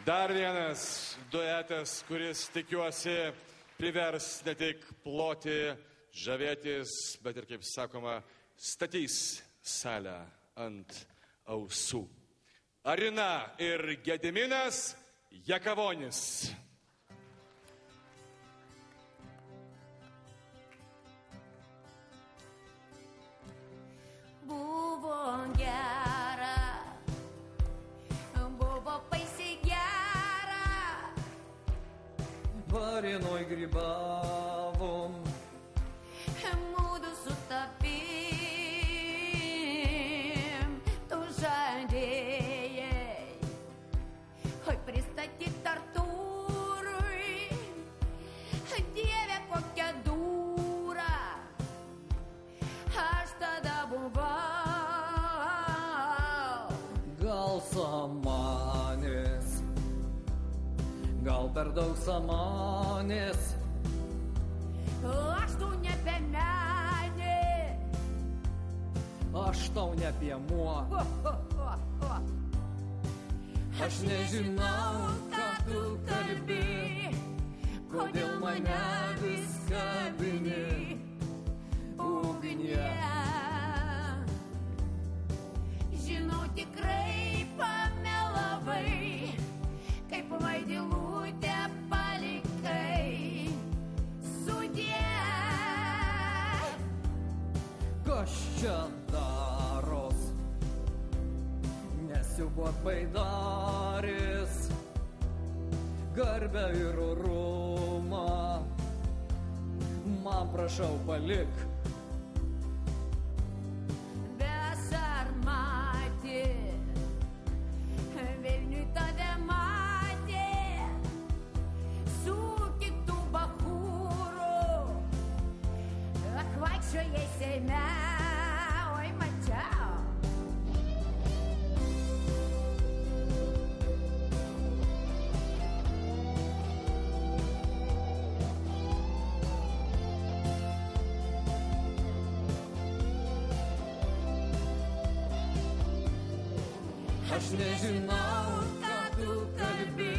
Dar vienas duetas, kuris, tikiuosi, privers ne tik ploti, žavėtis, bet ir, kaip sakoma, statys salę ant ausų. Arina ir Gediminas Jakavonis. Buvo gera, buvo baisiai gera. Varinoj grybavom, Mūdu su tavim, tu žadėjai, oi pristatyt Artūrui, Dieve kokia dūra, aš tada buvau. gal samanės, gal per daug samanės. Aš tu nebemenė. Aš tau ne apie muo. Aš nežinau, ką tu kalbi, kodėl mane vis kabini ugnie. Žinau, tikrai pamelavai, kaip vaidilutę palikai. Sudie. Kas čia daros? Nesiubok baidaris, garbę ir orumą, man prašau palik. Besarmatė, Vilniui tave matė, su kitų bachūrų, vaikščiojai Seime, oi mačiau. Aš nežinau, ką tu kalbi,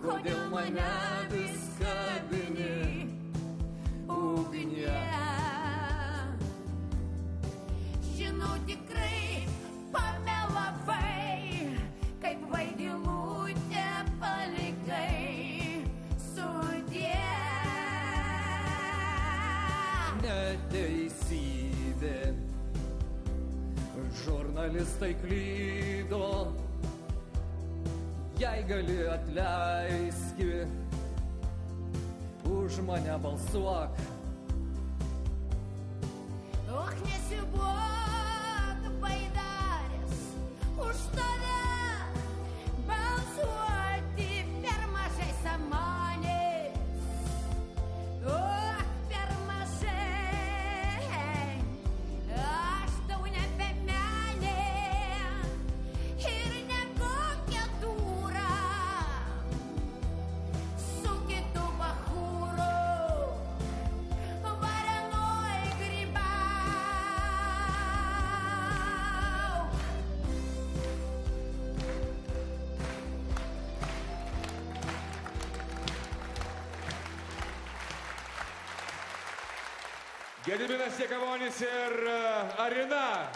kodėl mane vis kabini ugnie. Žinau, tikrai pamelavai, kaip vaidilutę palikai. Sudie. Neteisybė, žurnalistai klydo, jei gali atleiski, už mane balsuok. Och, nesibok, baidaris, už tave balsuoti per mažai samonės. Och, per mažai, aš tau nebemenė ir ne kokia dūra, su kitu bachūru. Varenoj grybau. Gediminas Jakavonis ir Arina